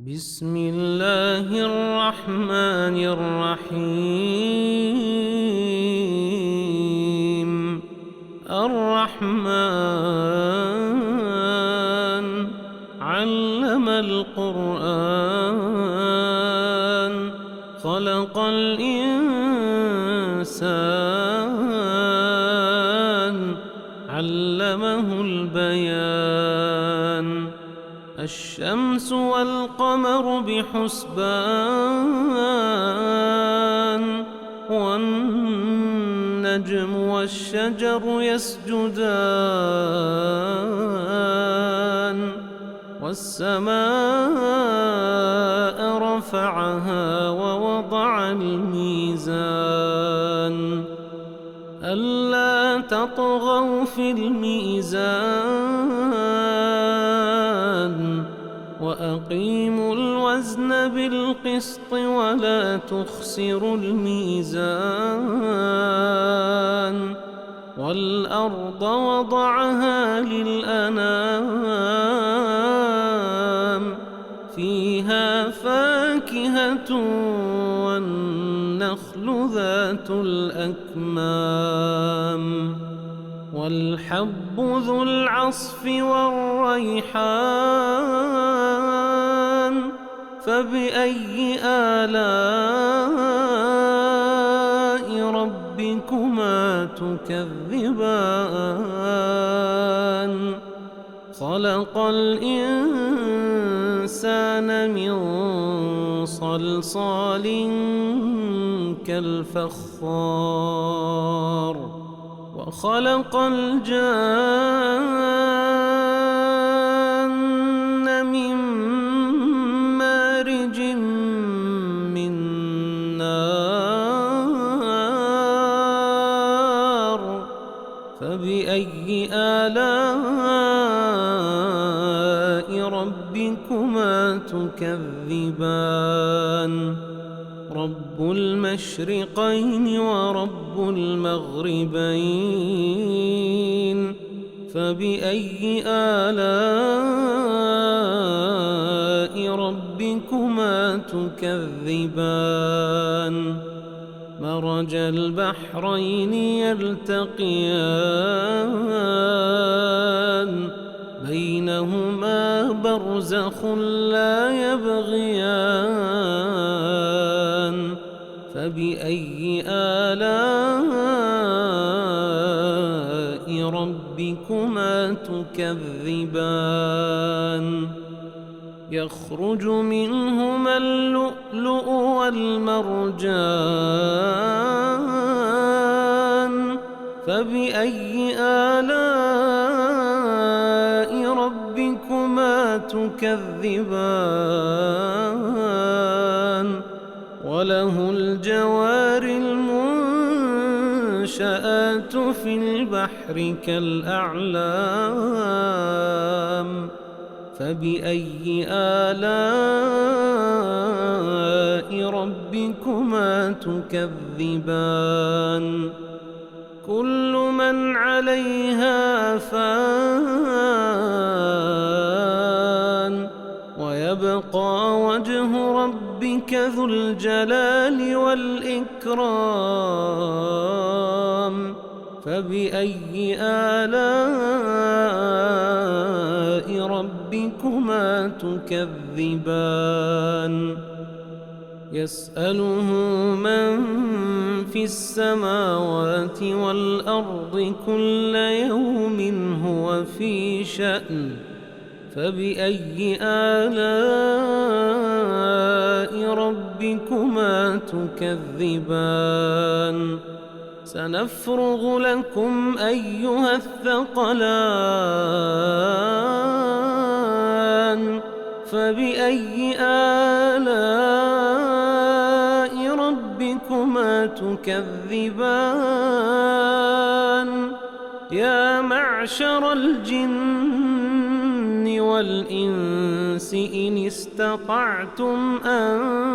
بسم الله الرحمن الرحيم. الرحمن علم القرآن خلق الإنسان علمه البيان. الشمس والقمر بحسبان والنجم والشجر يسجدان والسماء رفعها ووضع الميزان ألا تطغوا في الميزان وأقيموا الوزن بالقسط ولا تخسروا الميزان والأرض وضعها للأنام فيها فاكهة والنخل ذات الأكمام والحب ذو العصف والريحان فبأي آلاء ربكما تكذبان خلق الإنسان من صلصال كالفخار وخلق الجان من مارج من نار فبأي آلاء ربكما تكذبان رب المشرقين ورب المغربين فبأي آلاء ربكما تكذبان مرج البحرين يلتقيان بينهما برزخ لا يبغيان فبأي آلاء ربكما تكذبان يخرج منهما اللؤلؤ والمرجان فبأي آلاء ربكما تكذبان وله الجوار المنشآت في البحر كالأعلام فبأي آلاء ربكما تكذبان كل من عليها فان ويبقى وجه ربك ذو الجلال والإكرام فبأي آلاء ربكما تكذبان يسأله من في السماوات والأرض كل يوم هو في شأن فبأي آلاء ربكما تكذبان سنفرغ لكم أيها الثقلان فبأي آلاء ربكما تكذبان يا معشر الجن والإنس إن استطعتم أن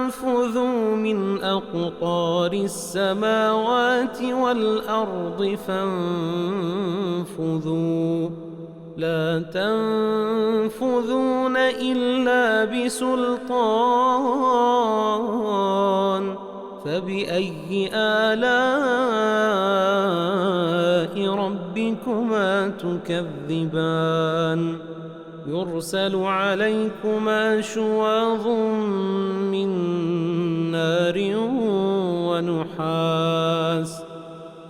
تنفذوا من أقطار السماوات والأرض فانفذوا لا تنفذون إلا بسلطان فبأي آلاء ربكما تكذبان يرسل عليكما شواظ من نار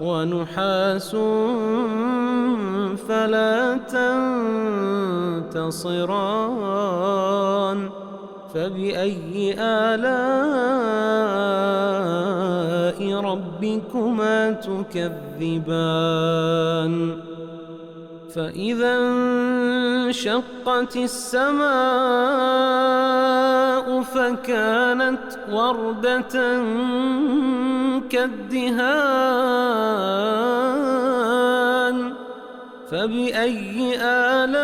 ونحاس فلا تنتصران فبأي آلاء ربكما تكذبان فإذا انشقت السماء فكانت وردة كالدهان فبأي آلاء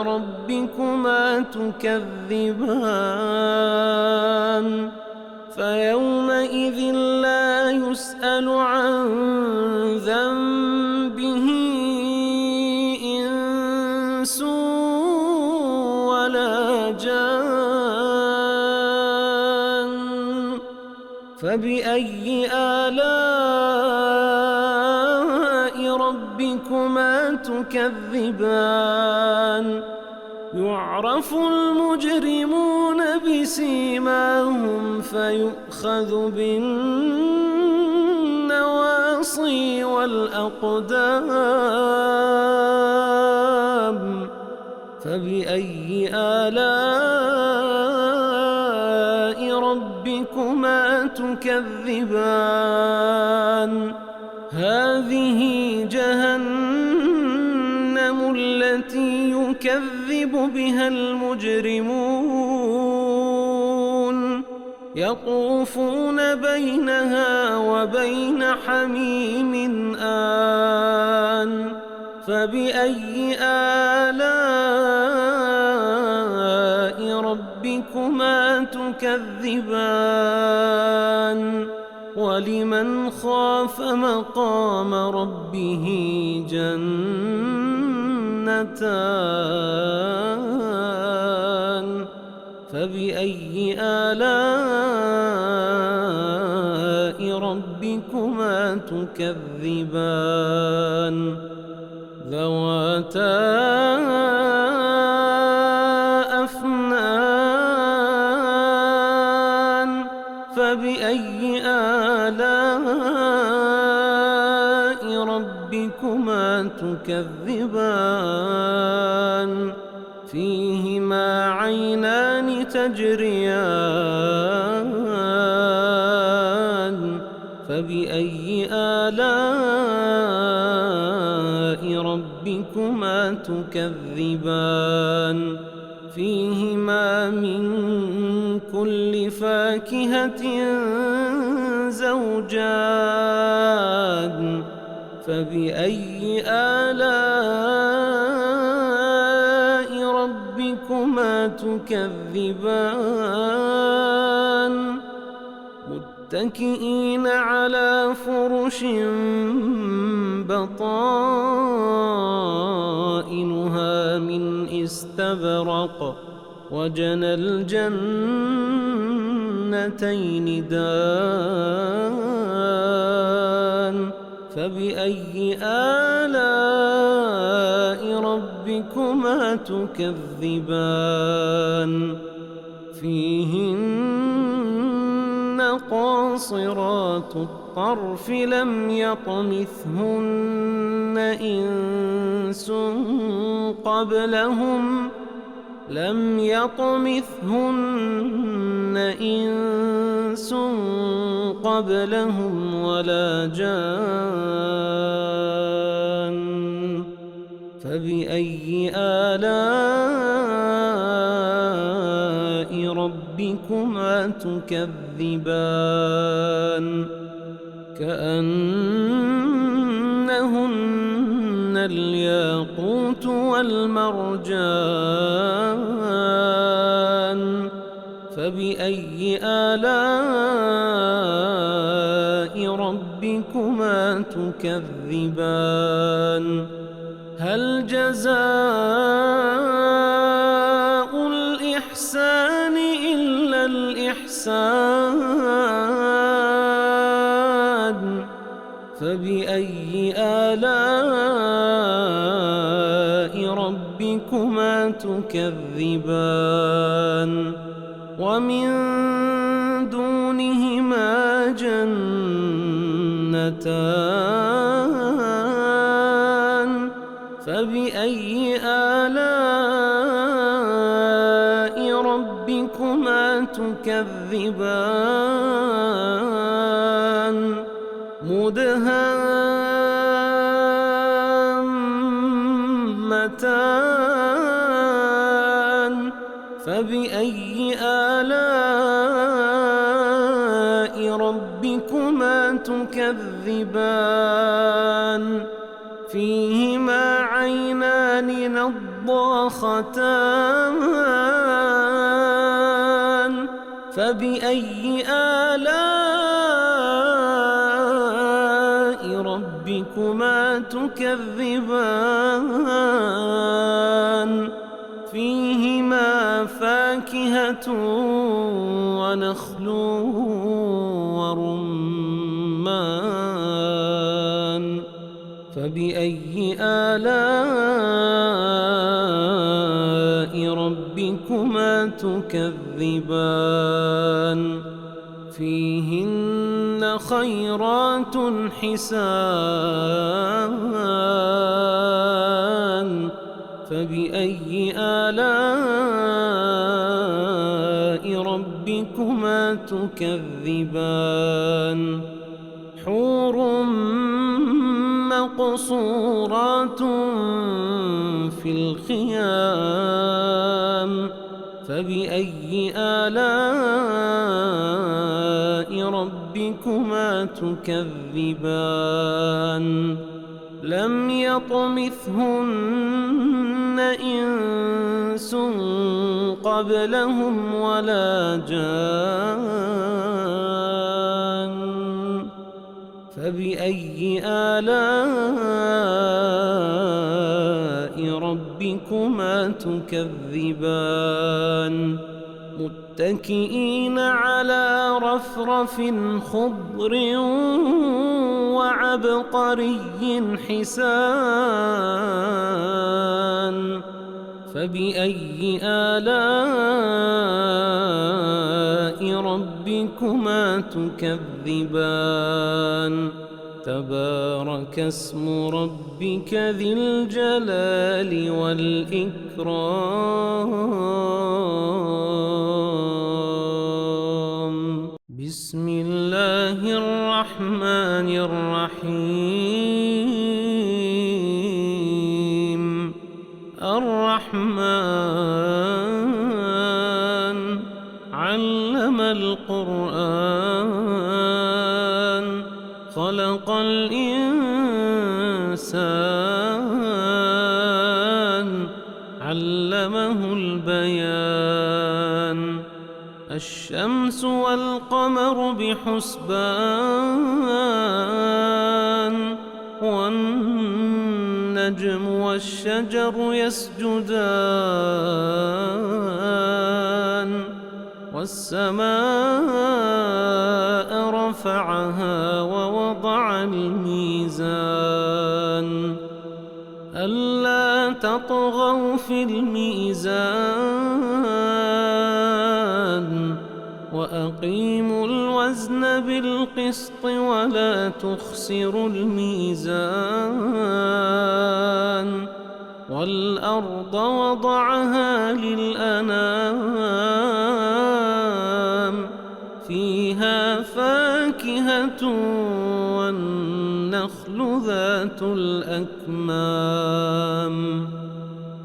ربكما تكذبان فيومئذ لا يسأل عن ذنبه إنس ولا جان فبأي آلاء ربكما تكذبان يعرف المجرمون بسيماهم فيؤخذ بالنواصي والأقدام فبأي آلاء ربكما تكذبان هذه جهنم التي يكذب بها المجرمون يطوفون بينها وبين حميم آن فبأي آلاء ربكما تكذبان ولمن خاف مقام ربه جنتان فبأي آلاء ربكما تكذبان ذواتا أفنان فبأي آلاء ربكما تكذبان فيهما عينان تجريان فبأي آلاء ربكما تكذبان فيهما من كل فاكهة زوجان فبأي آلاء ربكما تكذبان متكئين على فرش بطائنها من استبرق وجنى الجنتين دان فبأي آلاء ربكما تكذبان فيهن قاصرات الطرف لم يطمثهن إنس قبلهم ولا جان فبأي آلاء ربكما تكذبان كأنهن الياقوت والمرجان فبأي آلاء ربكما تكذبان هل جزاء الإحسان إلا الإحسان فبأي آلاء ربكما تكذبان ومن دونهما جنتان فبأي آلاء ربكما تكذبان مدهامتان فبأي آلاء ربكما تكذبان فيهما عينان نضاختان فبأي آلاء ربكما تكذبان فيهما فاكهة ونخل ورمان فبأي آلاء ربكما تكذبان فيهن خيرات حسان فبأي آلاء ربكما تكذبان حور مقصورات في الخيام فبأي آلاء ربكما تكذبان لم يطمثهن إنس قبلهم ولا جان فبأي آلاء ربكما تكذبان متكئين على رفرف خضر وعبقري حسان فبأي آلاء ربكما تكذبان تبارك اسم ربك ذي الجلال والإكرام بسم الله الرحمن الرحيم الرحمن علم القرآن خلق الإنسان علمه البيان الشمس والقمر بحسبان والنجم والشجر يسجدان والسماء رفعها ووضع الميزان ألا تطغوا في الميزان وأقيموا الوزن بالقسط ولا تخسروا الميزان والأرض وضعها للأنام فيها فاكهة والنخل ذات الأكمام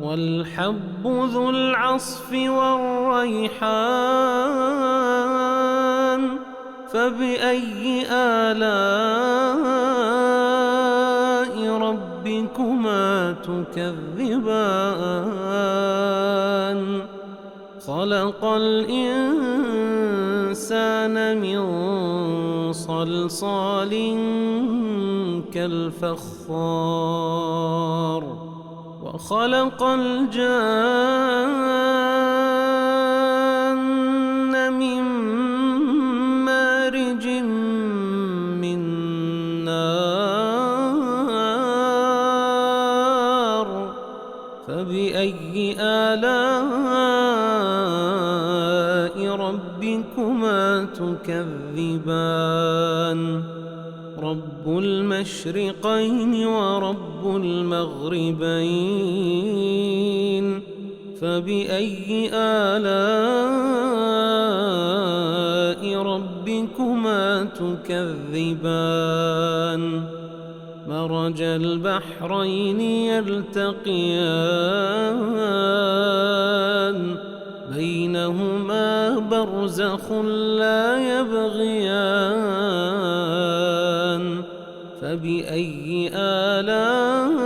والحب ذو العصف والريحان فبأي آلاء ربكما تكذبان خلق الإنسان الإنسان من صلصال كالفخار وخلق الجان من مارج من نار فبأي آلاء ربكما تكذبان رب المشرقين ورب المغربين فبأي آلاء ربكما تكذبان مرج البحرين يلتقيان بينهما برزخ لا يبغيان فبأي آلاء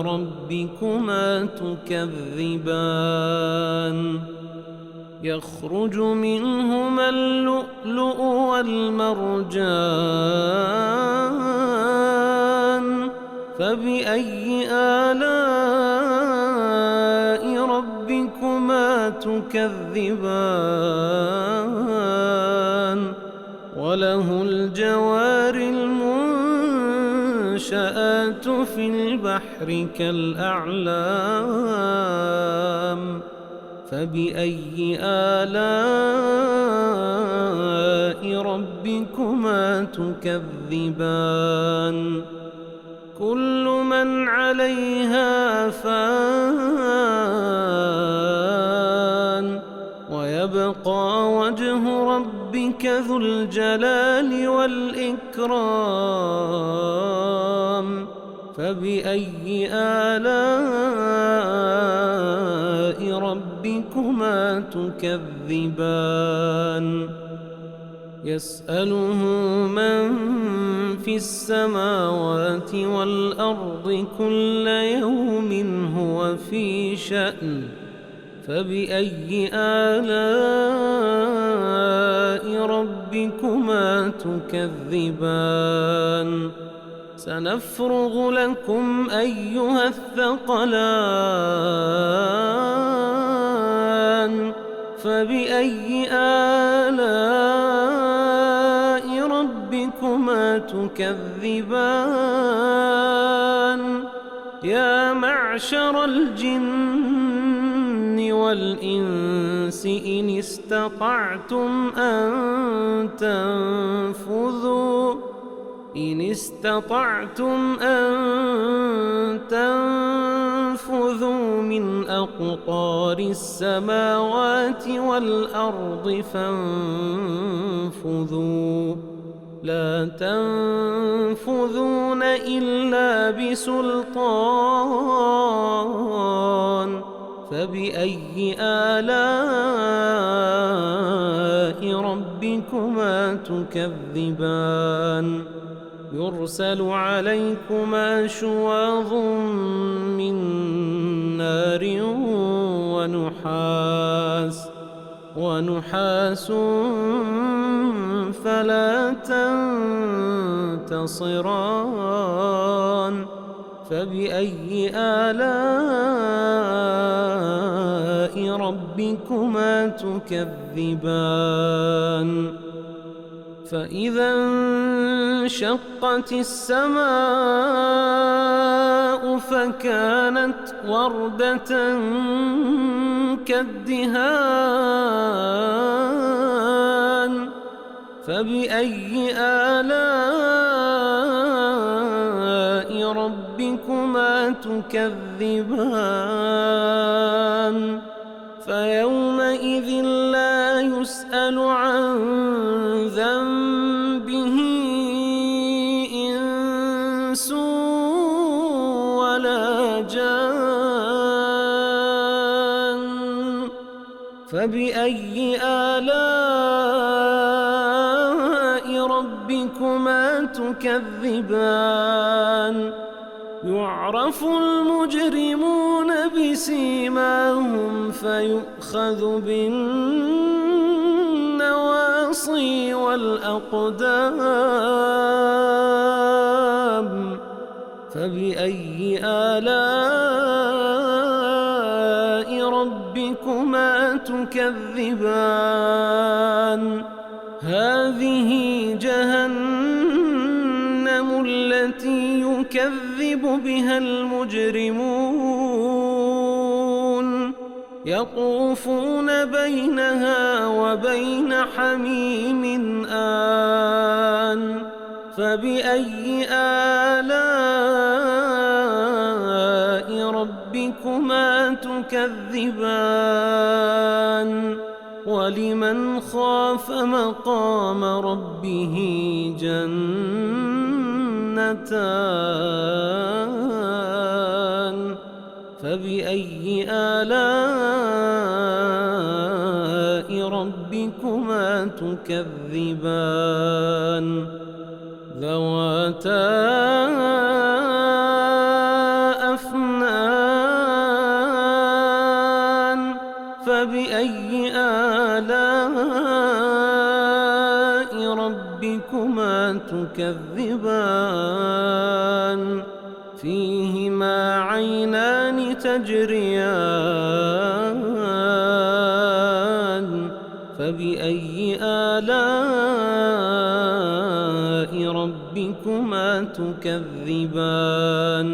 ربكما تكذبان يخرج منهما اللؤلؤ والمرجان فبأي آلاء ربكما تكذبان وله الجوار المنشآت في البحر كالأعلام فبأي آلاء ربكما تكذبان كل من عليها فان ويبقى وجه ربك ذو الجلال والإكرام فبأي آلاء ربكما تكذبان يسأله من في السماوات والأرض كل يوم هو في شأن فبأي آلاء ربكما تكذبان سنفرغ لكم أيها الثقلان فبأي آلاء ربكما تكذبان يا معشر الجن والإنس إن استطعتم أن تنفذوا من أقطار السماوات والأرض فانفذوا لا تنفذون إلا بسلطان فبأي آلاء ربكما تكذبان يرسل عليكما شواظ من نار ونحاس فلا تنتصران فبأي آلاء ربكما تكذبان فإذا انشقت السماء فكانت وردة كالدهان فبأي آلاء ربكما تكذبان فيومئذ لا يسأل عن ذنبه إنس ولا جان فبأي آلاء ربكما تكذبان يعرف المجرمون بسيماهم فيؤخذ بالنار النواصي والأقدام، فبأي آلاء ربكما تكذبان؟ هذه جهنم التي يكذب بها المجرمون، يطوفون بينها وبين حميم آن، فبأي آلاء ربكما تكذبان؟ ولمن خاف مقام ربه جنتان، فبأي آلاء ربكما تكذبان؟ ذواتا أفنان، فبأي آلاء ربكما تكذبان؟ فيهما عينان تجريان، فبأي آلاء ربكما تكذبان؟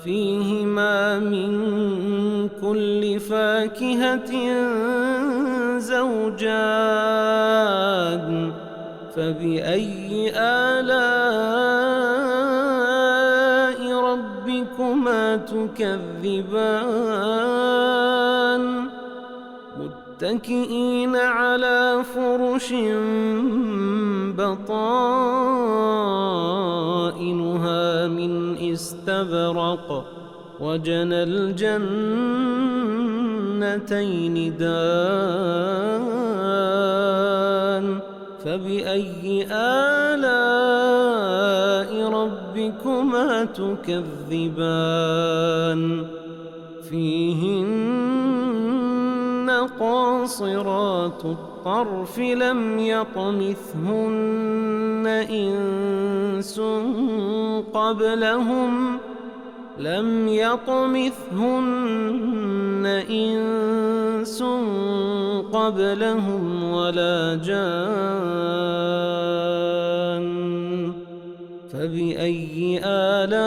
فيهما من كل فاكهة زوجان، فبأي آلاء ربكما تكذبان؟ متكئين على فرش بطائنها من استبرق، وجنى الجنتين دان، فبأي آلاء ربكما تكذبان؟ فيهن قاصرات الطرف لم يطمثهن إنس قبلهم ولا جان، فبأي آلاء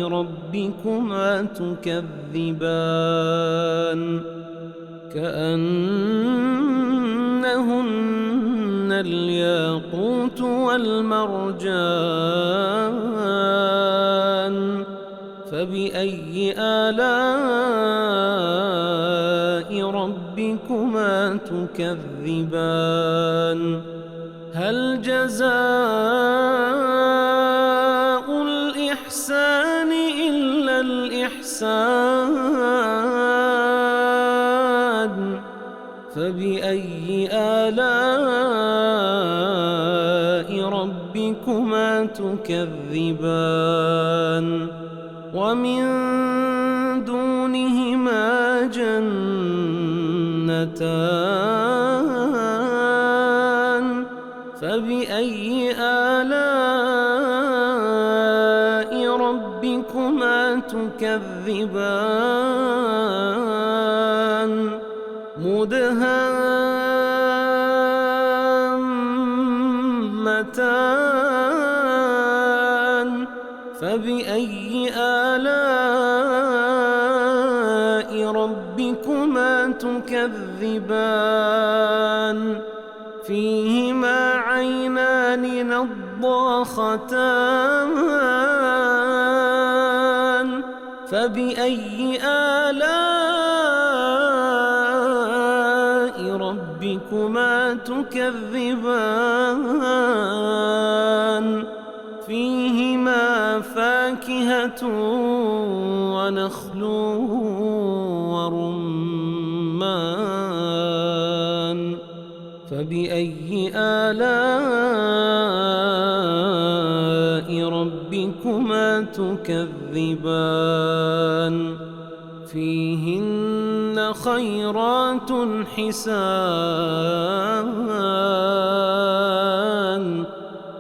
ربكما تكذبان؟ كأنهن الياقوت والمرجان، فبأي آلاء ربكما تكذبان؟ هل جزاء الإحسان إلا الإحسان؟ فبأي آلاء ربكما تكذبان؟ ومن دونهما جنتان، فبأي آلاء ربكما تكذبان؟ مدهامتان، فبأي آلاء ربكما تكذبان؟ فيهما عينان نضاختان، فبأي آلاء ربكما تكذبان؟ فيهما فاكهة ونخل ورمان، فبأي آلاء ربكما تكذبان؟ فيهن خيرات حسان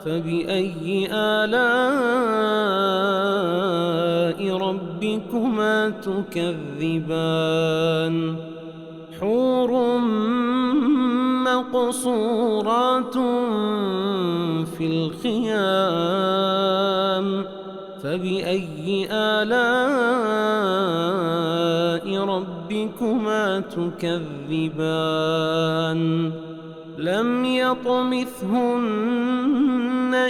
فبأي آلاء ربكما تكذبان حور مقصورات في الخيام فبأي آلاء ربكما تكذبان لم يطمثهن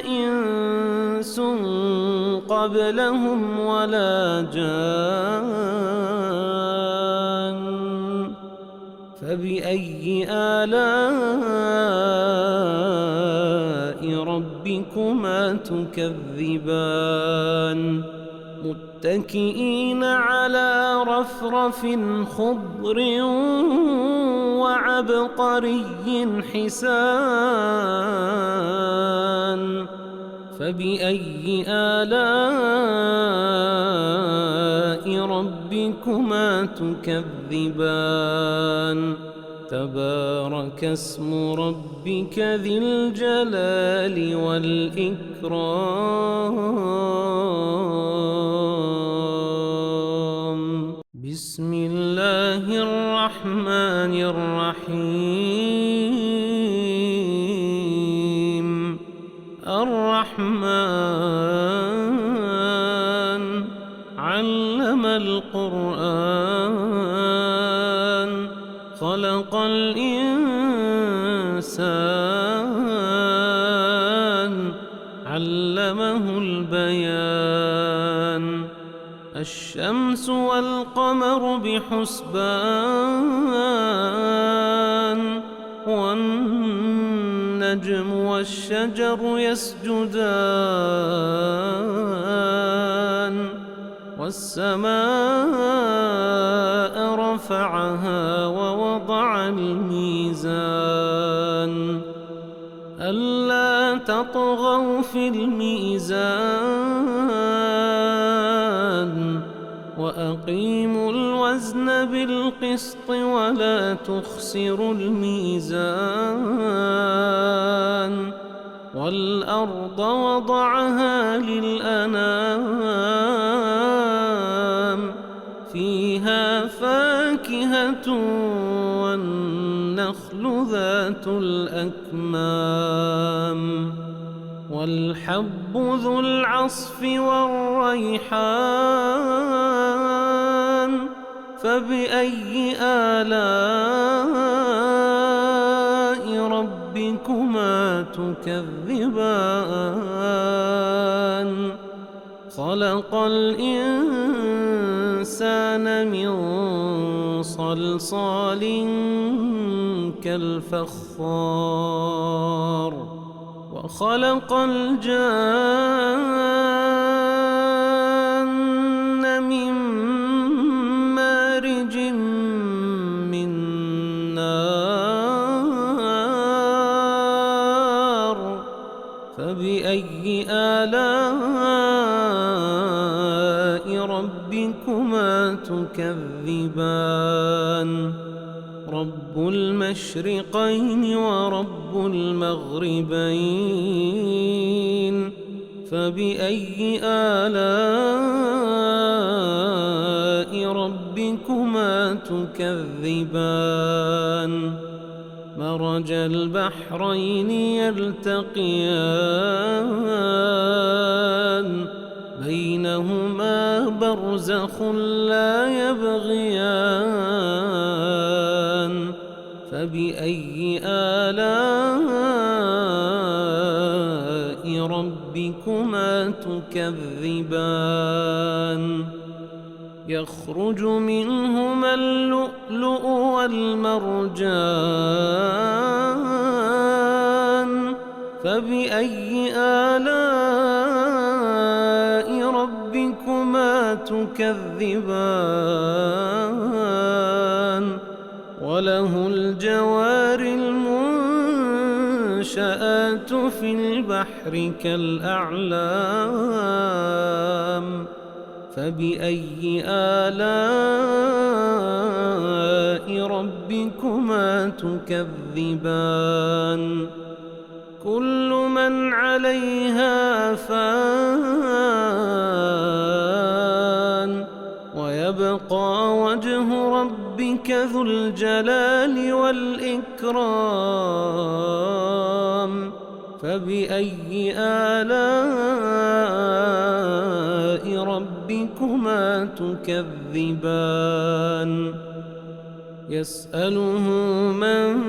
إنس قبلهم ولا جان فبأي آلاء ربكما تكذبان متكئين على رفرف خضر وعبقري حسان فبأي آلاء ربكما تكذبان تبارك اسم ربك ذي الجلال والإكرام بسم الله الرحمن الرحيم الرحمن علم القرآن خلق الإنسان علمه البيان الشمس والقمر بحسبان والنجم والشجر يسجدان والسماء رفعها ووضع الميزان ألا تطغوا في الميزان وأقيموا الوزن بالقسط ولا تخسروا الميزان والأرض وضعها للأنام فيها فاكهة والنخل ذات الأكمام والحب ذو العصف والريحان فبأي آلاء ربكما تكذبان خلق الإنسان من صلصال كالفخار وخلق الجان من مارج من نار فبأي آلاء ربكما تكذبان رب المشرقين ورب المغربين فبأي آلاء ربكما تكذبان مرج البحرين يلتقيان بينهما برزخ لا يبغيان فبأي آلاء ربكما تكذبان يخرج منهما اللؤلؤ والمرجان فبأي آلاء ربكما تكذبان وله الجوار المنشآت في البحر كالأعلام فبأي آلاء ربكما تكذبان كل من عليها فان ويبقى وجه ربك ذو الجلال والإكرام فبأي آلاء ربكما تكذبان يسأله من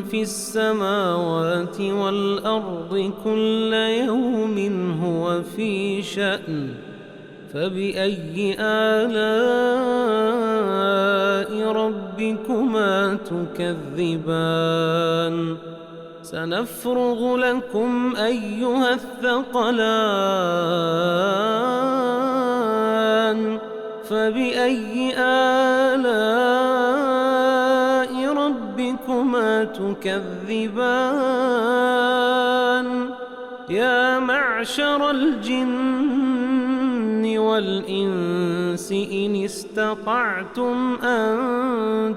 في السماوات والأرض كل يوم هو في شأن فبأي آلاء ربكما تكذبان سنفرغ لكم أيها الثقلان فبأي آلاء ربكما تكذبان يا معشر الجن والإنس إن استطعتم أن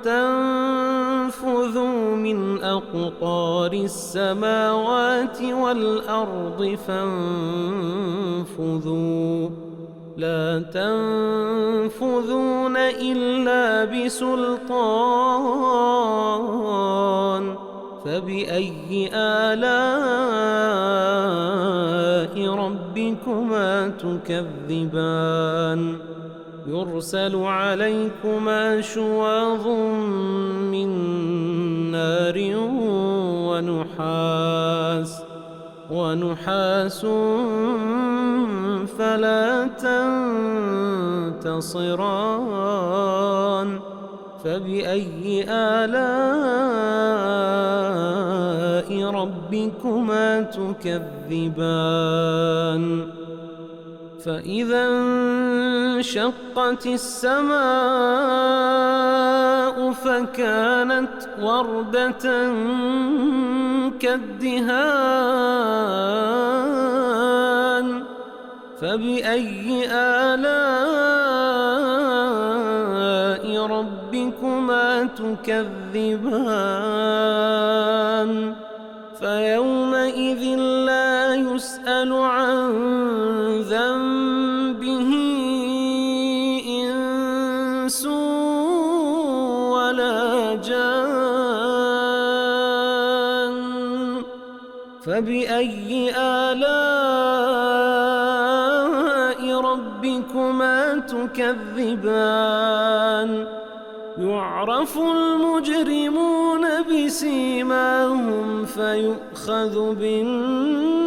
تنفذوا من أقطار السماوات والأرض فانفذوا لا تنفذون إلا بسلطان فبأي آلاء ربكما تكذبان يرسل عليكما شواظ من نار ونحاس فلا تنتصران فبأي آلاء ربكما تكذبان فإذا انشقت السماء فكانت وردة كالدهان فبأي آلاء ربكما تكذبان فيومئذ لا يسأل عن ذنبه إنس ولا جان فبأي آلاء ربكما تكذبان يعرف المجرمون بسيماهم فيؤخذ بالنواصي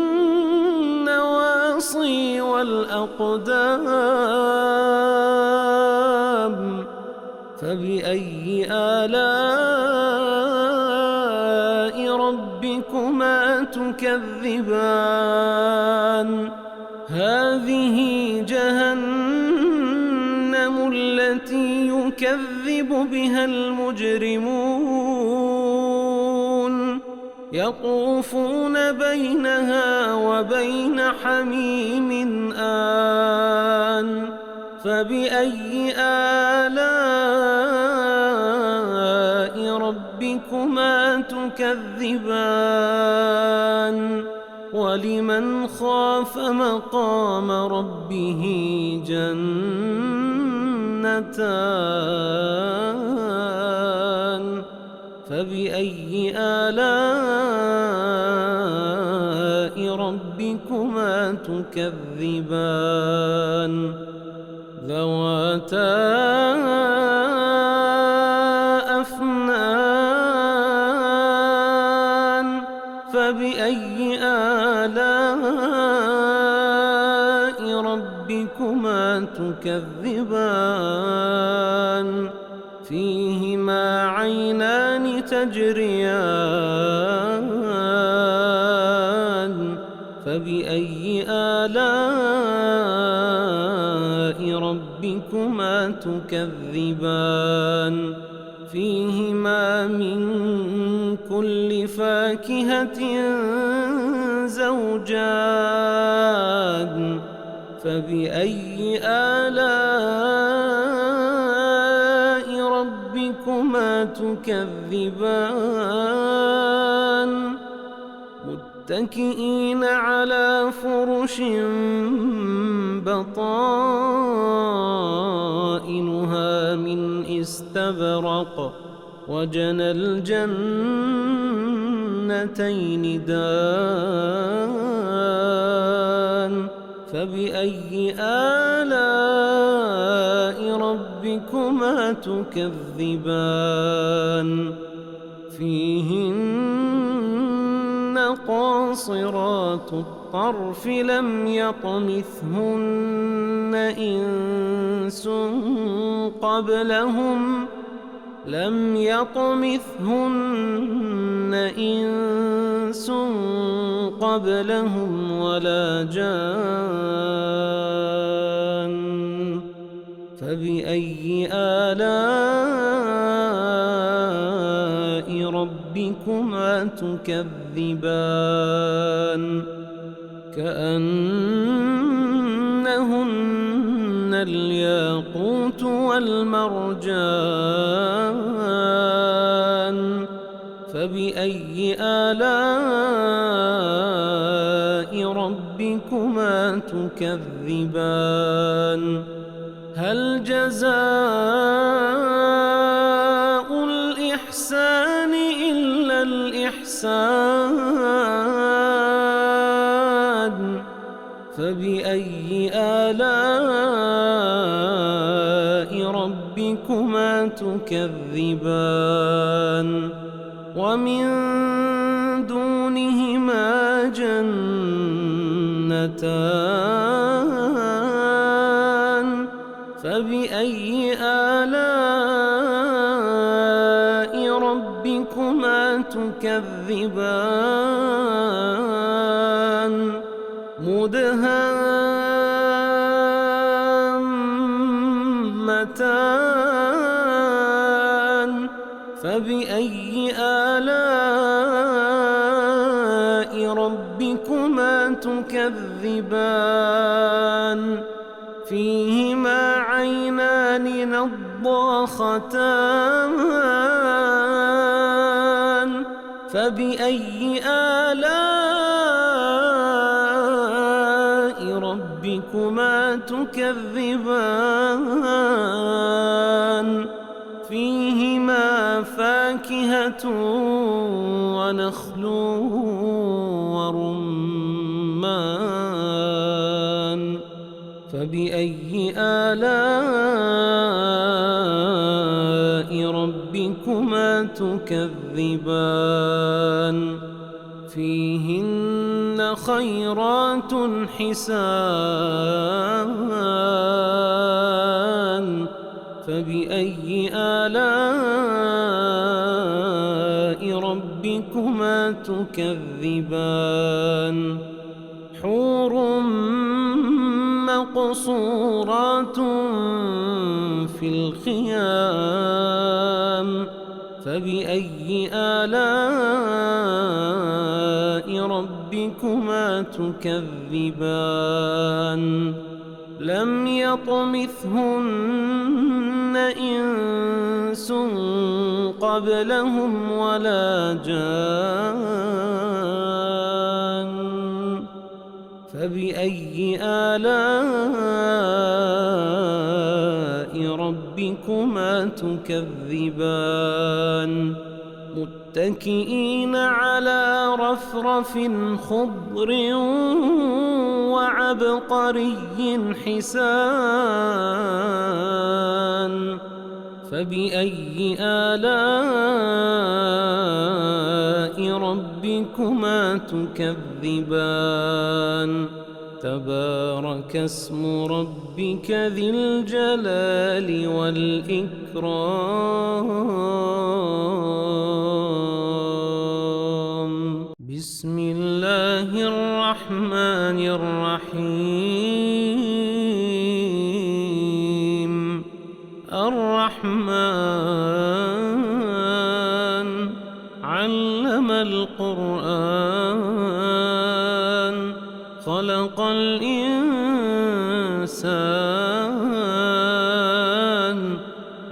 والأقدام فبأي آلاء ربكما تكذبان هذه جهنم التي يكذب بها المجرمون يطوفون بينها وبين حميم آن فبأي آلاء ربكما تكذبان ولمن خاف مقام ربه جنتان فبأي آلاء ربكما تكذبان ذواتا أفنان فبأي آلاء ربكما تكذبان فيهما عينان تجريان فبأي آلاء ربكما تكذبان فيهما من كل فاكهة زوجان فبأي آلاء ربكما تكذبان متكئين على فرش بطائنها من استبرق وجنى الجنتين دان فبأي آلاء ربكما تكذبان فيهن قاصرات الطرف لم يطمثهن إنس قبلهم ولا جان فبأي آلاء ربكما تكذبان كأنهن الياقوت والمرجان فبأي آلاء ربكما تكذبان هل جزاء الإحسان إلا الإحسان فبأي آلاء ربكما تكذبان ومن دونهما جنتان فبأي آلاء ربكما تكذبان مدهامتان فبأي آلاء ربكما تكذبان فيهما عينان نضاختان فبأي آلاء ربكما تكذبان فيهما فاكهة ونخل ورمان فبأي آلاء ربكما تكذبان فيهن خيرات حسان فبأي آلاء ربكما تكذبان حور مقصورات في الخيام فبأي آلاء ربكما تكذبان لم يطمثهن إنس قبلهم ولا جان فبأي آلاء ربكما تكذبان متكئين على رفرف خضر وعبقري حسان فبأي آلاء ربكما تكذبان تبارك اسم ربك ذي الجلال والإكرام بسم الله الرحمن الرحيم الرحمن علم القرآن خلق الإنسان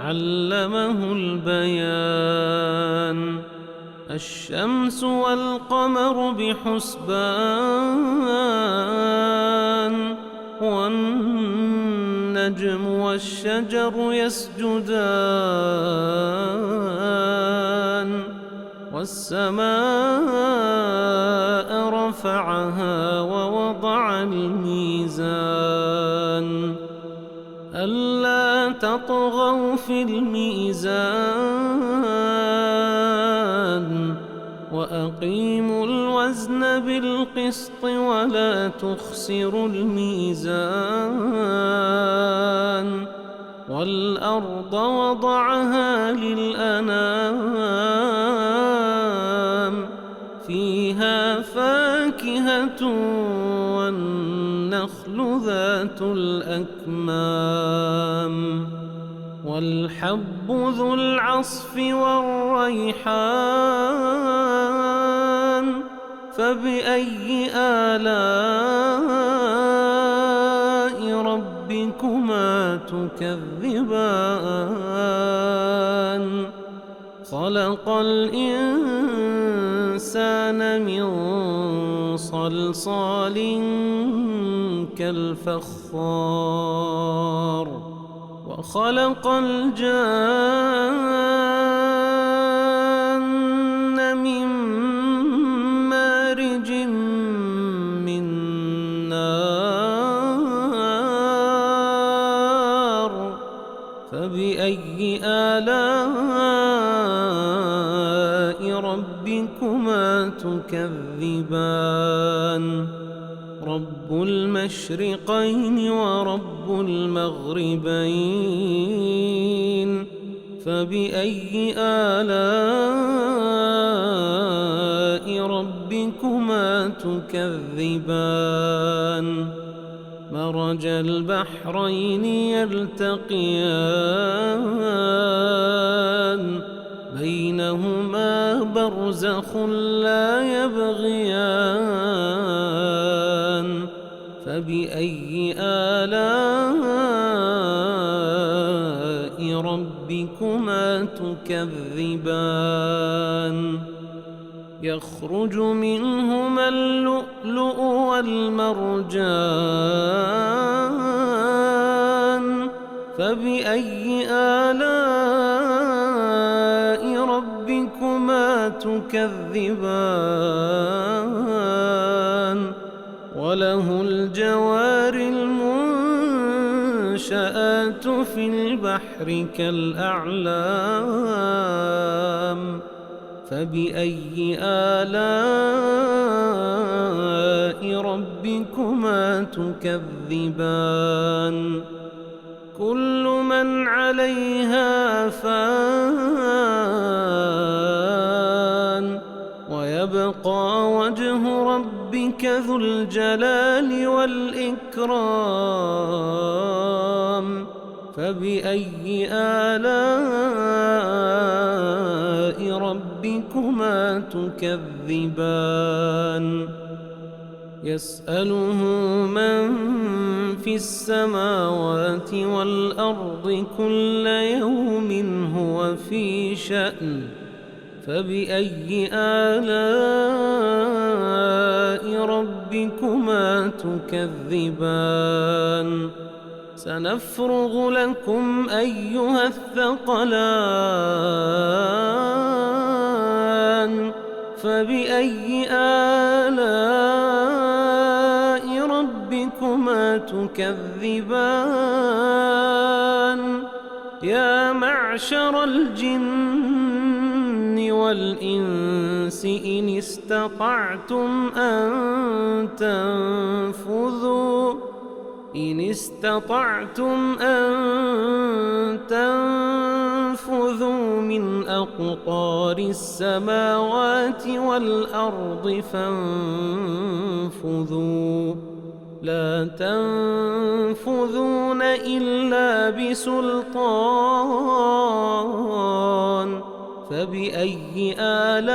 علمه البيان الشمس والقمر بحسبان والنجم والشجر يسجدان والسماء رفعها ووضع الميزان ألا تطغوا في الميزان وأقيموا الوزن بالقسط ولا تخسروا الميزان والأرض وضعها للأنام فيها فاكهة والنخل ذات الأكمام والحب ذو العصف والريحان فبأي آلاء ربكما تكذبان خلق الإنسان من صلصال كالفخار وخلق الجان من مارج من نار فبأي آلاء ربكما تكذبان رب المشرقين ورب المغربين فبأي آلاء ربكما تكذبان مرج البحرين يلتقيان بينهما برزخ لا يبغيان فبأي آلاء ربكما تكذبان يخرج منهما اللؤلؤ والمرجان فبأي آلاء ربكما تكذبان وله الجوار المنشآت في البحر كالأعلام فبأي آلاء ربكما تكذبان كل من عليها فان ويبقى وجه ربك ذو الجلال والإكرام فبأي آلاء ربكما تكذبان يسأله من في السماوات والأرض كل يوم هو في شأن فبأي آلاء ربكما تكذبان سنفرغ لكم أيها الثقلان فبأي آلاء ربكما تكذبان يا معشر الجن والإنس إن استطعتم أن تنفذوا من أقطار السماوات والأرض فانفذوا لا تنفذون إلا بسلطان فبأي آلاء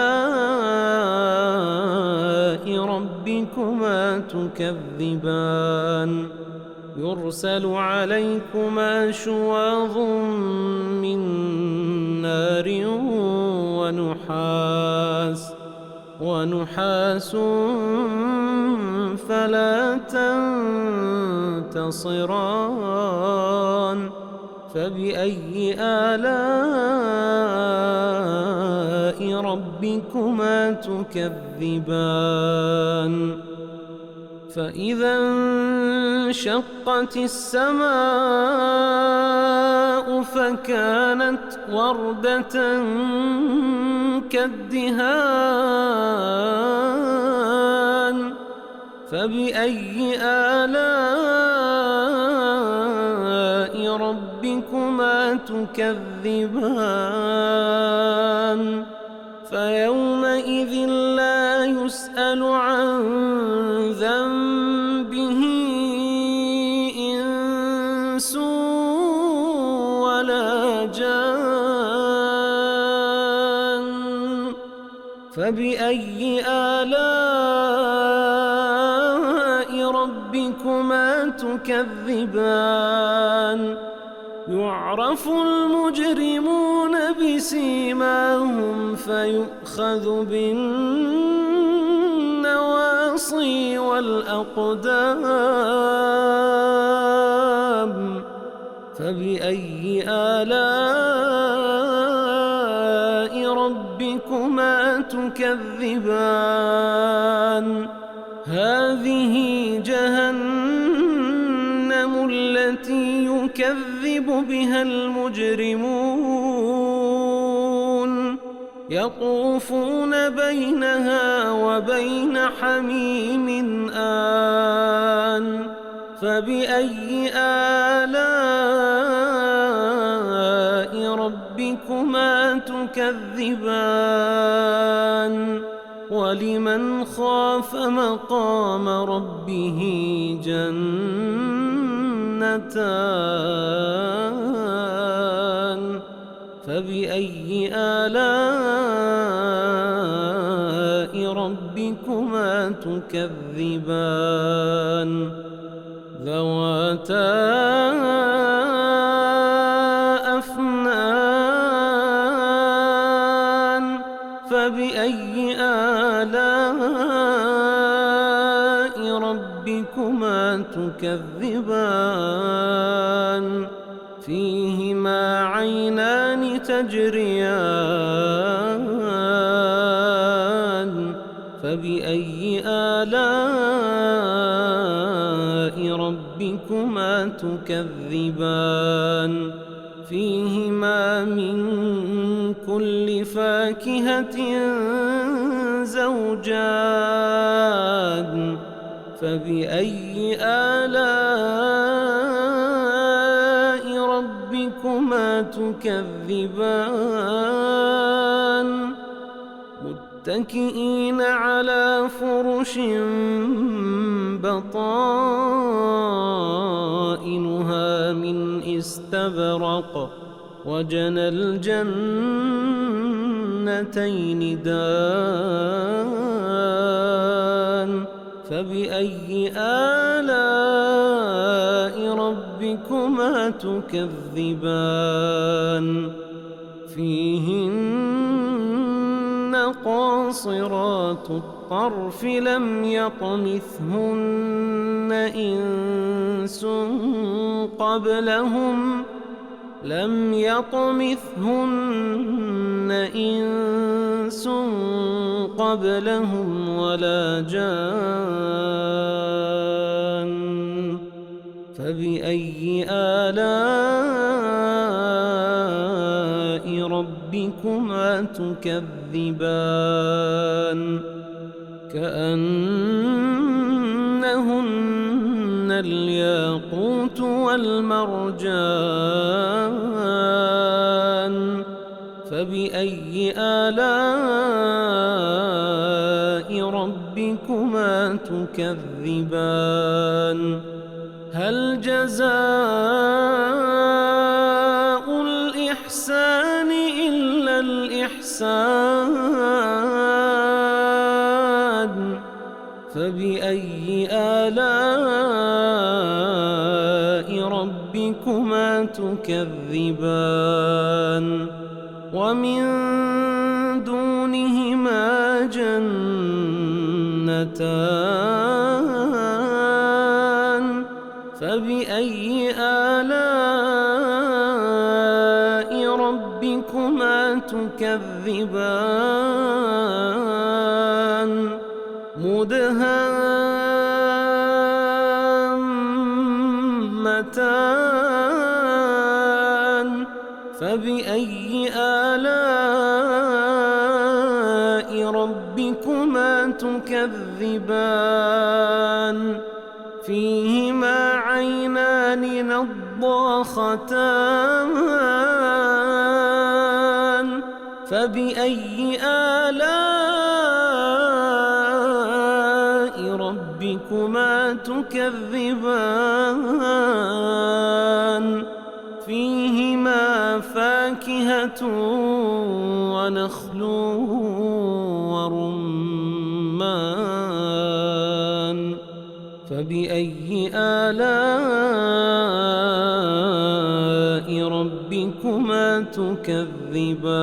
ربكما تكذبان يرسل عليكما شواظ من نار ونحاس فلا تنتصران فبأي آلاء ربكما تكذبان فإذا انشقت السماء فكانت وردة كالدهان فبأي آلاء ربكما تكذبان فيومئذ لا يسأل عن ذنبه إنس ولا جان فبأي آلاء ربكما تكذبان يعرف المجرمون بسيماهم فيؤخذ بالنواصي والأقدام فبأي آلاء ربكما تكذبان هذه جهنم التي يكذب بها المجرمون يطوفون بينها وبين حميم آن فبأي آلاء ربكما تكذبان ولمن خاف مقام ربه جنتان فبأي آلاء ربكما تكذبان ذواتا أفنان فبأي آلاء ربكما تكذبان فيهما عينان تجريان فبأي آلاء ربكما تكذبان فيهما من كل فاكهة زوجان فبأي آلاء ربكما تكذبان متكئين على فرش بطائنها من استبرق وجنى الجنتين دان فبأي آلاء ربكما تكذبان فيهن قاصرات الطرف لم يطمثهن إنس قبلهم ولا جان فبأي آلاء ربكما تكذبان كأنهن الياقوت والمرجان فبأي آلاء ربكما تكذبان هل جزاء الإحسان إلا الإحسان فبأي آلاء ربكما تكذبان ومن دونهما جنتان فبأي آلاء ربكما تكذبان مدهامتان فبأي آلاء ربكما تكذبان فيهما عينان نضاختان فبأي آلاء ربكما تكذبان فيهما فاكهة ونخل ورمان فبأي آلاء ربكما تكذبان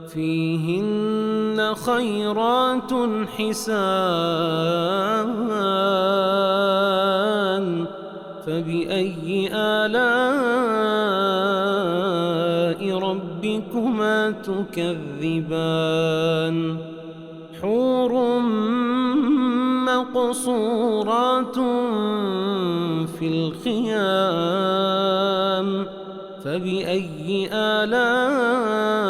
فيهن خيرات حسان فبأي آلاء ربكما تكذبان حور مقصورات في الخيام فبأي آلاء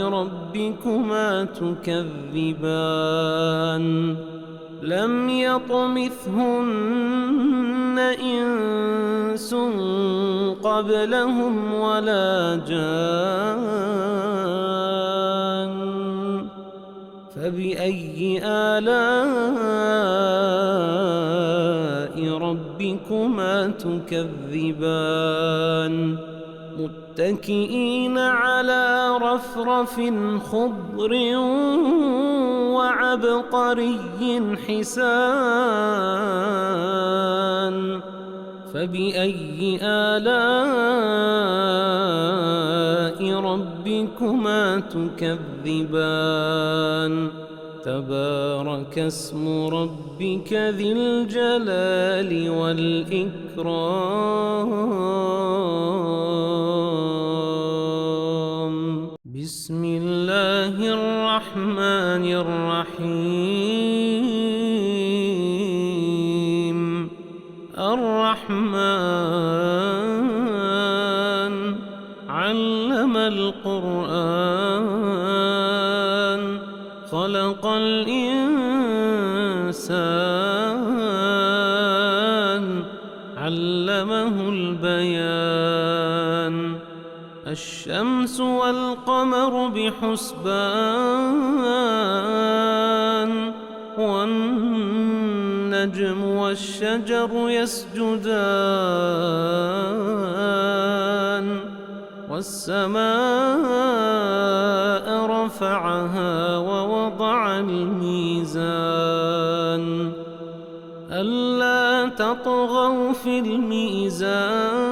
ربكما تكذبان لم يطمثهن إنس قبلهم ولا جان فبأي آلاء ربكما تكذبان متكئين على رفرف خضر وعبقري حسان فبأي آلاء ربكما تكذبان تبارك اسم ربك ذي الجلال والإكرام بسم الله الرحمن الرحيم الرحمن علم القرآن خلق الإنسان علمه البيان الشمس والقمر بحسبان والنجم والشجر يسجدان والسماء رفعها ووضع الميزان ألا تطغوا في الميزان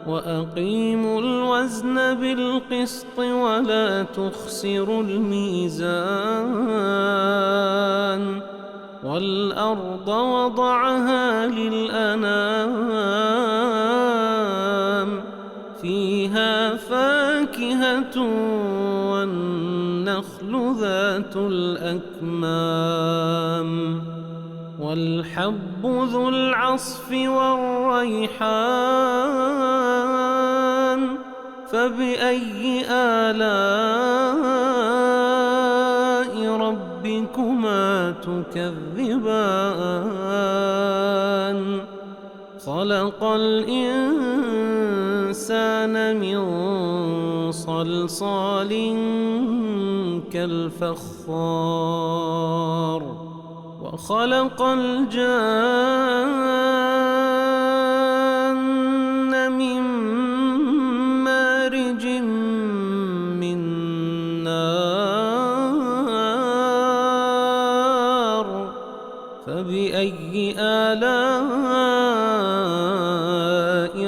وأقيموا الوزن بالقسط ولا تخسروا الميزان والأرض وضعها للأنام فيها فاكهة والنخل ذات الأكمام والحب ذو العصف والريحان فبأي آلاء ربكما تكذبان خلق الإنسان من صلصال كالفخار وخلق الجان من مارج من نار فبأي آلاء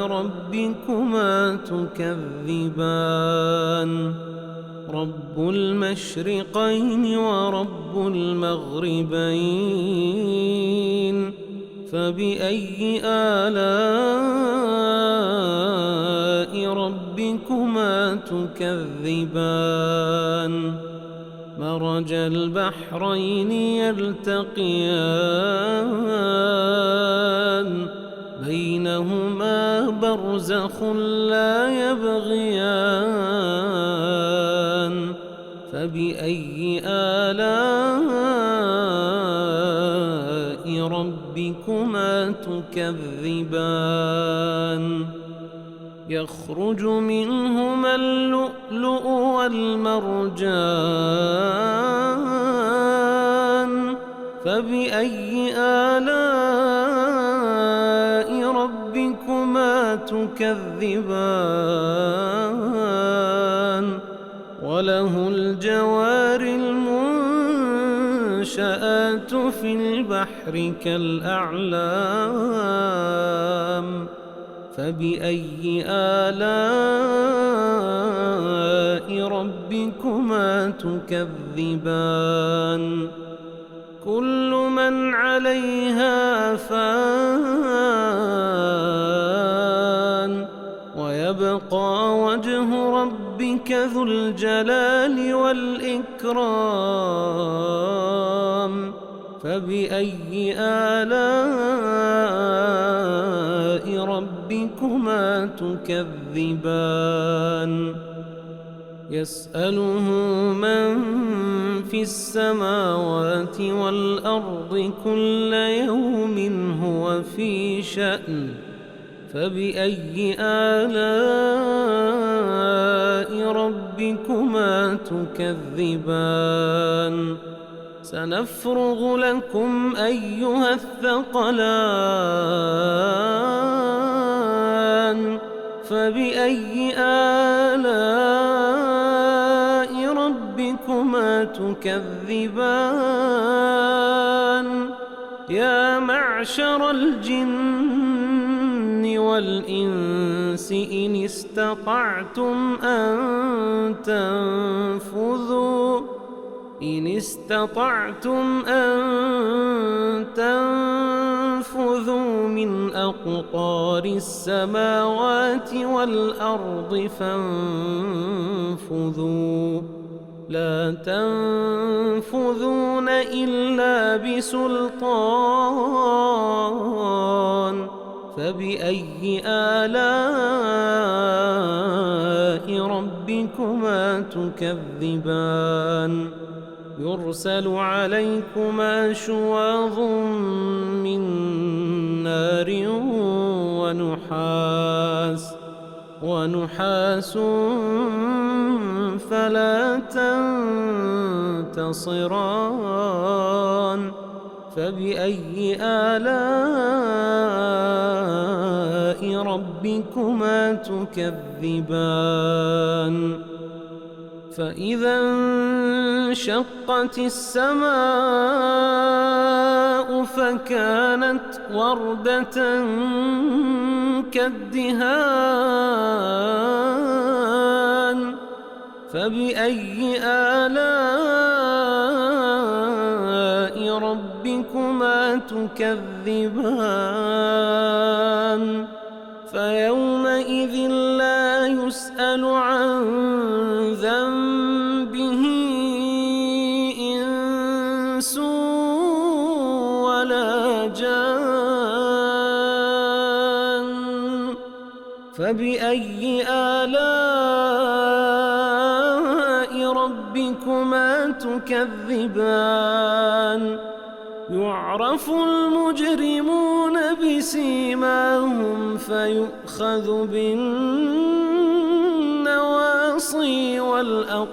ربكما تكذبان رب المشرقين ورب المغربين فبأي آلاء ربكما تكذبان مرج البحرين يلتقيان بينهما برزخ لا يبغيان فبأي آلاء ربكما تكذبان يخرج منهما اللؤلؤ والمرجان فبأي آلاء ربكما تكذبان وله الجوار المنشآت في البحر كالأعلام فبأي آلاء ربكما تكذبان كل من عليها فان ويبقى وجه ربك ذو الجلال والإكرام فبأي آلاء ربكما تكذبان يسأله من في السماوات والأرض كل يوم هو في شأن فبأي آلاء ربكما تكذبان سنفرغ لكم أيها الثقلان فبأي آلاء ربكما تكذبان يا معشر الجن والإنس إن استطعتم أن تنفذوا من أقطار السماوات والأرض فانفذوا لا تنفذون إلا بسلطان فبأي آلاء ربكما تكذبان يرسل عليكما شواظ من نار ونحاس فلا تنتصران فبأي آلاء ربكما تكذبان فإذا انشقت السماء فكانت وردة كالدهان فبأي آلاء ربكما تكذبان فيومئذ لا يسأل عن ذنبه إنس ولا جان فبأي آلاء ربكما تكذبان يعرف المجرمون بسيماهم فيؤخذ بالنواصي والأقدام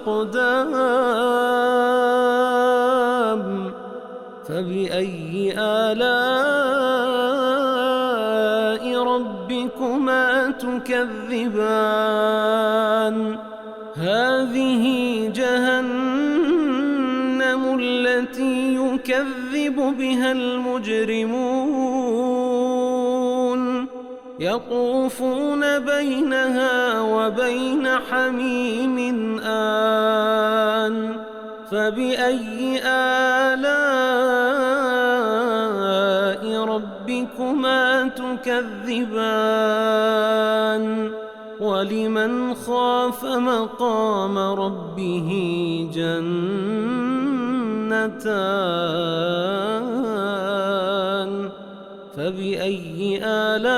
فبأي آلاء ربكما تكذبان هذه جهنم التي يكذب بها المجرمون يطوفون بينها وبين حميم آن فبأي آلاء ربكما تكذبان ولمن خاف مقام ربه جنتان فبأي آلاء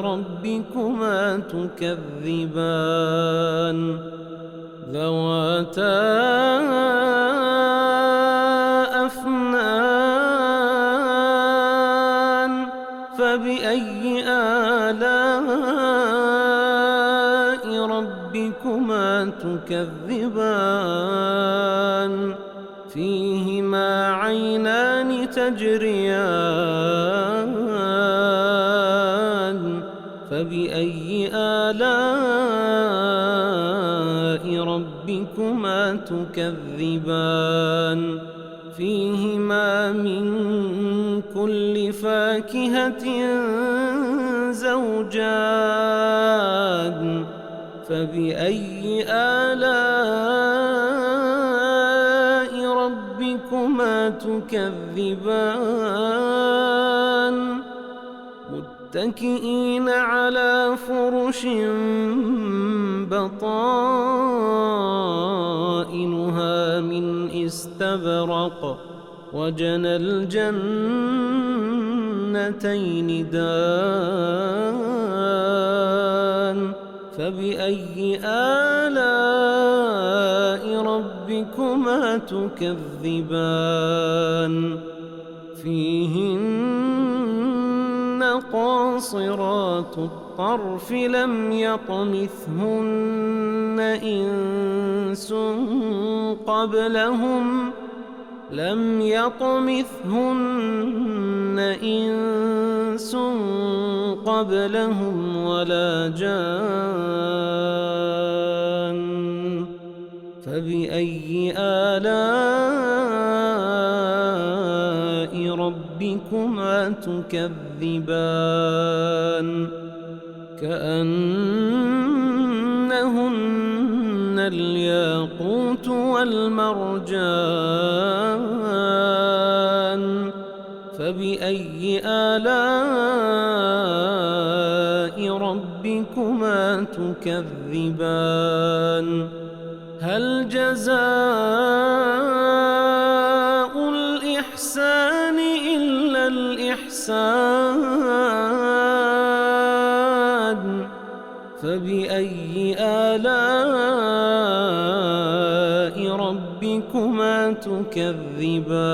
ربكما تكذبان ذواتا أفنان فبأي آلاء ربكما تكذبان فيهما عينان تجريان فبأي آلاء ربكما تكذبان فيهما من كل فاكهة زوجان فبأي آلاء ربكما تكذبان متكئين على فرش بطائنها من استبرق وجنى الجنتين دان فبأي آلاء ربكما تكذبان فيهن قاصرات الطرف لم يطمثهن إنس قبلهم ولا جان فبأي آلاء ربكما تكذبان كأنهن الياقوت والمرجان فبأي آلاء ربكما تكذبان هل جزاء الإحسان إلا الإحسان فبأي آلاء ربكما تكذبان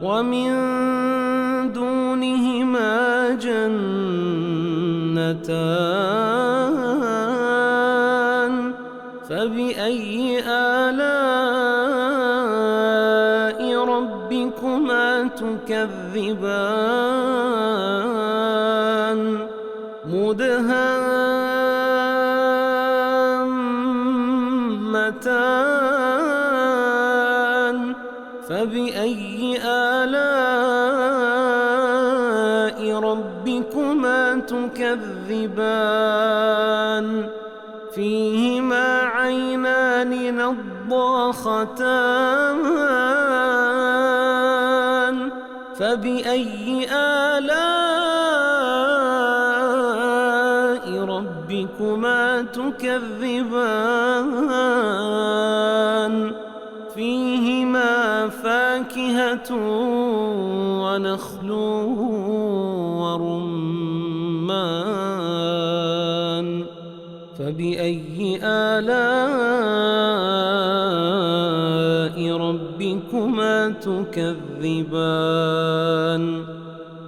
ومن دونهما جنتان فبأي آلاء ربكما تكذبان مدهامتان فبأي آلاء ربكما تكذبان فيهما عينان نضاختان فبأي آلاء ربكما تكذبان فيهما فاكهة ونخل ورمان فبأي آلاء تكذبان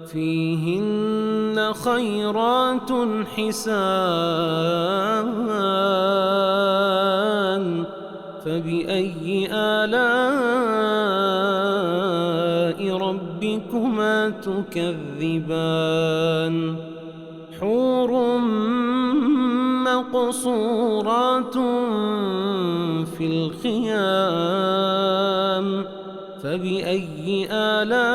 فيهن خيرات حسان فبأي آلاء ربكما تكذبان حور مقصورات في الخيام فبأي آلاء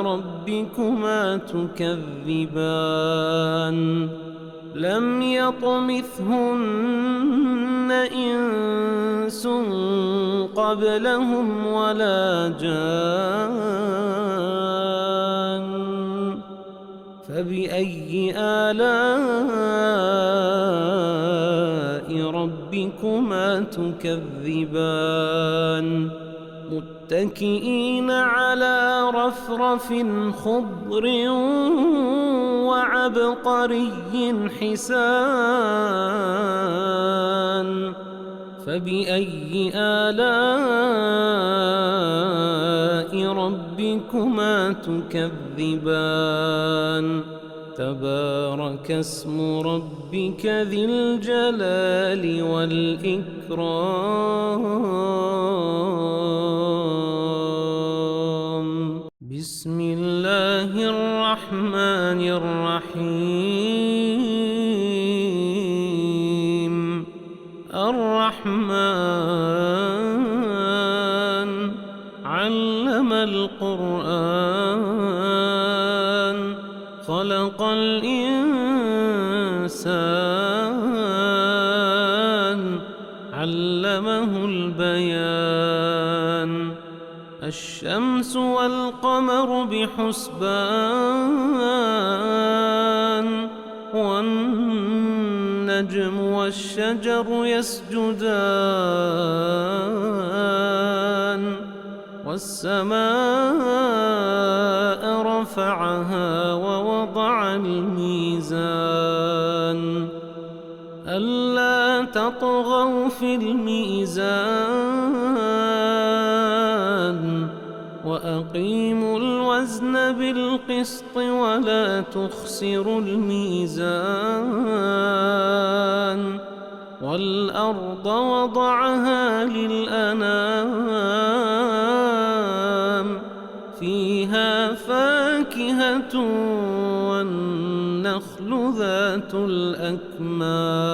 ربكما تكذبان لم يطمثهن إنس قبلهم ولا جان فبأي آلاء ربكما تكذبان متكئين على رفرف خضر وعبقري حسان فبأي آلاء ربكما تكذبان تبارك اسم ربك ذي الجلال والإكرام بسم الله الرحمن الرحيم الرحمن علم القرآن خلق الإنسان علمه البيان الشمس والقمر بحسبان والنجم والشجر يسجدان والسماء رفعها ووضع الميزان ألا تطغوا في الميزان وأقيموا الوزن بالقسط ولا تخسروا الميزان والأرض وضعها للأنام فيها فاكهة والنخل ذات الأكمام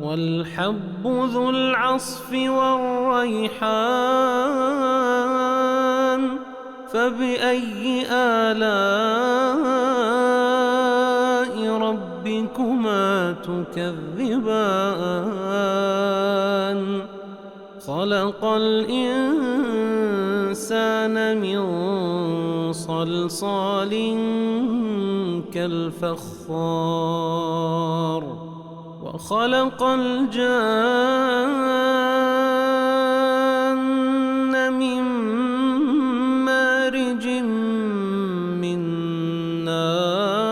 والحب ذو العصف والريحان فبأي آلاء ربكما تكذبان خلق الإنسان من صلصال كالفخار وخلق الجان من مارج من نار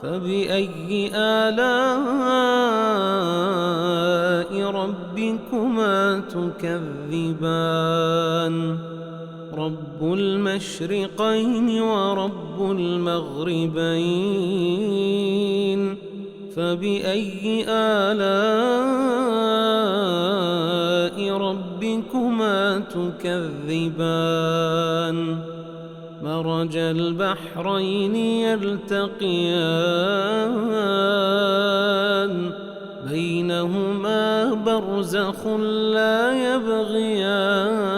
فبأي آلاء ربكما تكذبان رب المشرقين ورب المغربين فبأي آلاء ربكما تكذبان مرج البحرين يلتقيان بينهما برزخ لا يبغيان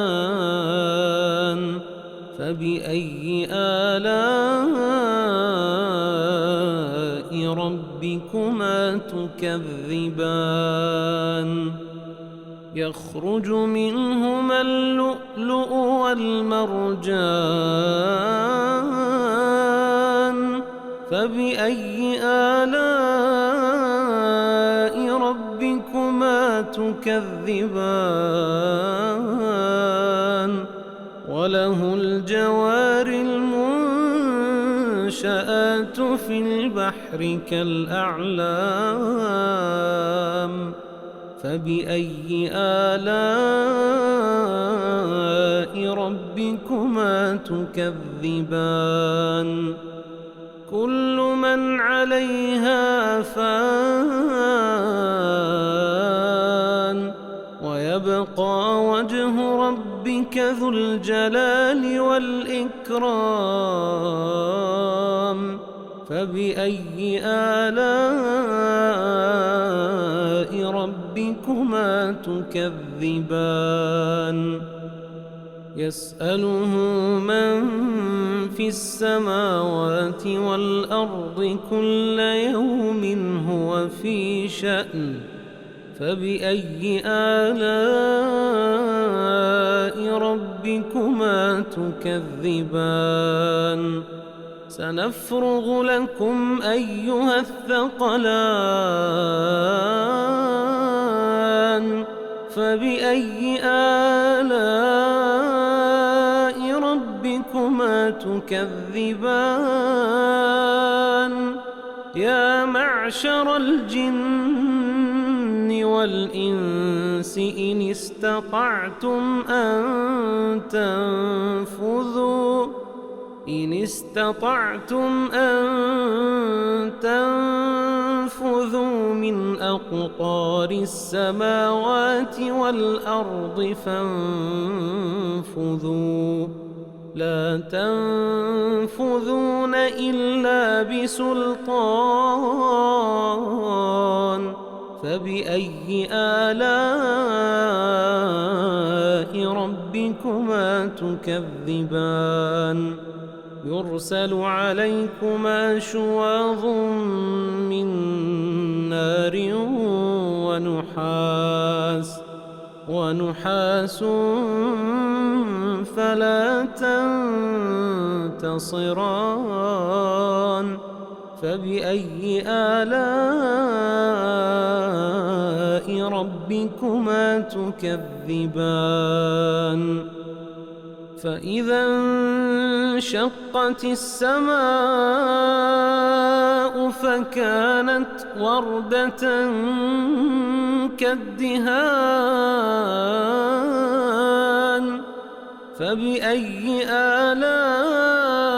فبأي آلاء ربكما تكذبان يخرج منهما اللؤلؤ والمرجان فبأي آلاء ربكما تكذبان وله الجوار المنشآت في في البحر كالأعلام فبأي آلاء ربكما تكذبان كل من عليها فان ويبقى وجه ربك ذو الجلال والإكرام فبأي آلاء ربكما تكذبان يسأله من في السماوات والأرض كل يوم هو في شأن فبأي آلاء ربكما تكذبان سنفرغ لكم أيها الثقلان فبأي آلاء ربكما تكذبان يا معشر الجن والإنس إن استطعتم أن تنفذوا من أقطار السماوات والأرض فانفذوا لا تنفذون إلا بسلطان فبأي آلاء ربكما تكذبان يرسل عليكما شواظ من نار ونحاس فلا تنتصران فبأي آلاء ربكما تكذبان فإذا انشقت السماء فكانت وردة كالدهان فبأي آلاء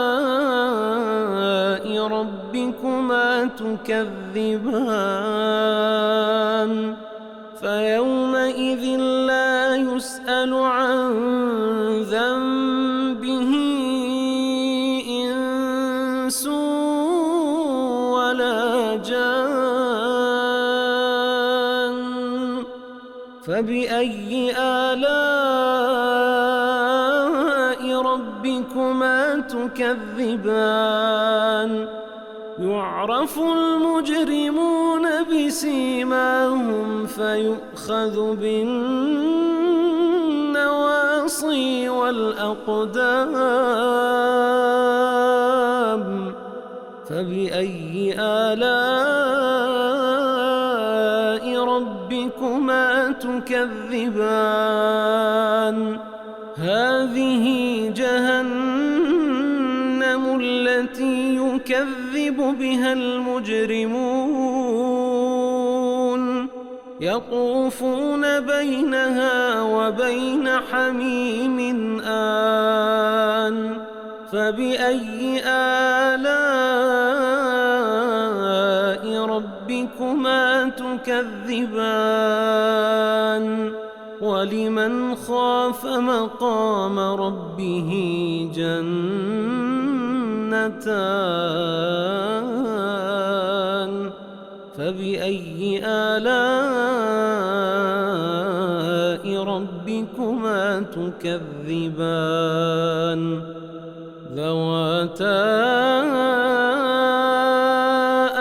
ربكما تكذبان فيومئذ لا يسأل عن ذنبه إنس ولا جان فبأي آلاء ربكما تكذبان يعرف المجرمون بسيماهم فيؤخذ بالنواصي والأقدام فبأي آلاء ربكما تكذبان هذه جهنم التي يكذب بها المجرمون يطوفون بينها وبين حميم آن فبأي آلاء ربكما تكذبان ولمن خاف مقام ربه جنتان فبأي آلاء ربكما تكذبان ذواتا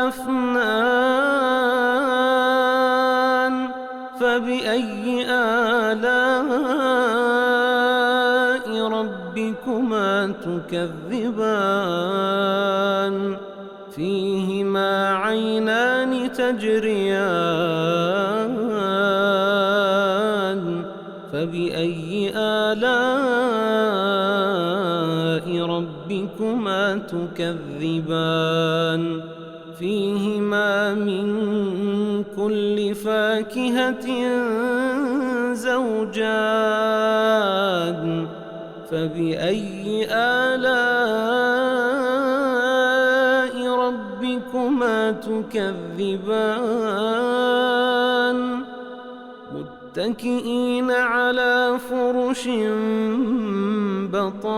أفنان فبأي آلاء ربكما تكذبان فيهما عينان تجريان فبأي آلاء ربكما تكذبان فيهما من كل فاكهة زوجان فبأي آلاء ربكما تكذبان متكئين على فرش بطائنها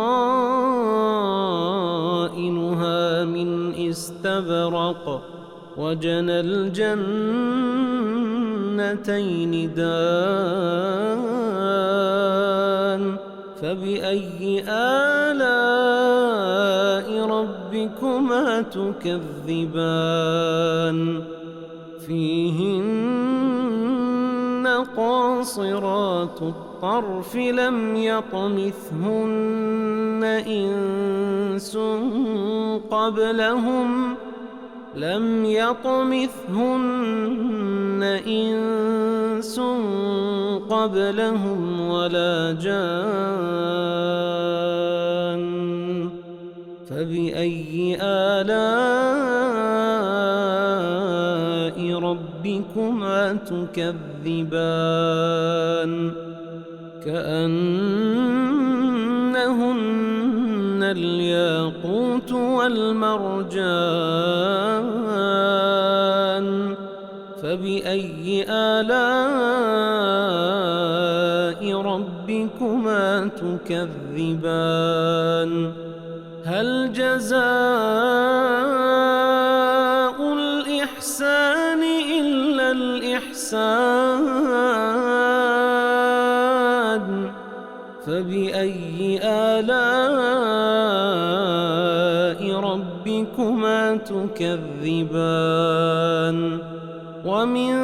من استبرق وجنى الجنتين دان فبأي آلاء ربكما تكذبان فيهن قاصرات الطرف لم يطمثهن إنس قبلهم ولا جان فبأي آلاء ربكما تكذبان كأنهن الياقوت والمرجان فبأي آلاء ربكما تكذبان هل جزاء الإحسان إلا الإحسان فبأي آلاء ربكما تكذبان ومن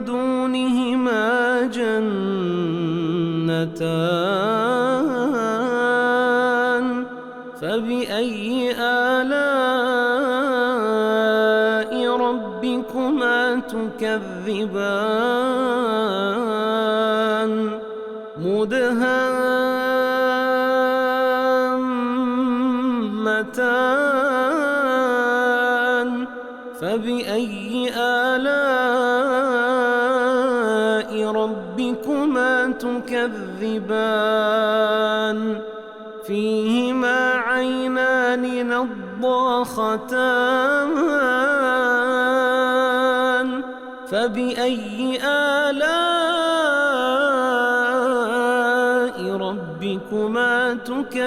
دونهما جنتان فبأي آلاء ربكما تكذبان مدهامتان فبأي آلاء ربكما تكذبان فيهما عينان نضاختان فبأي آلاء ربكما تكذبان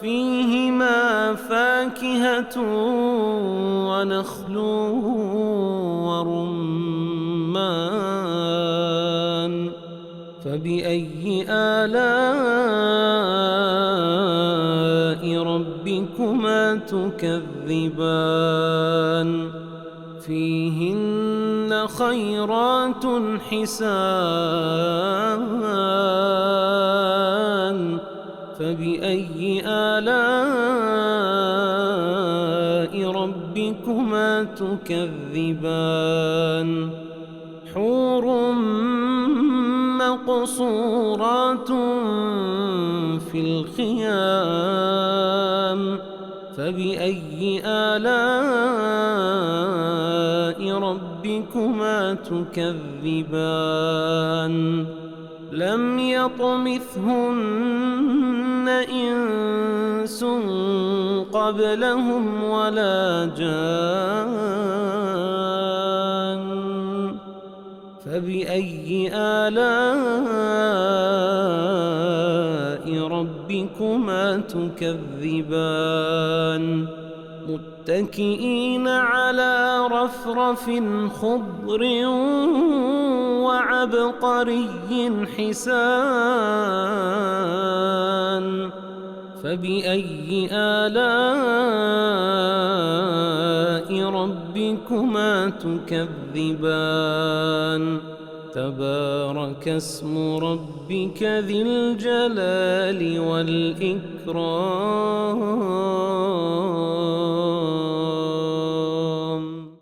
فيهما فاكهة ونخل ورمان فبأي آلاء ربكما تكذبان فيهن خيرات حسان فبأي آلاء ربكما تكذبان حور مقصورات في الخيام فبأي آلاء ربكما تكذبان لم يطمثهن إنس قبلهم ولا جان فبأي آلاء ربكما تكذبان متكئين على رفرف خضر وعبقري حسان فبأي آلاء ربكما تكذبان تبارك اسم ربك ذي الجلال والإكرام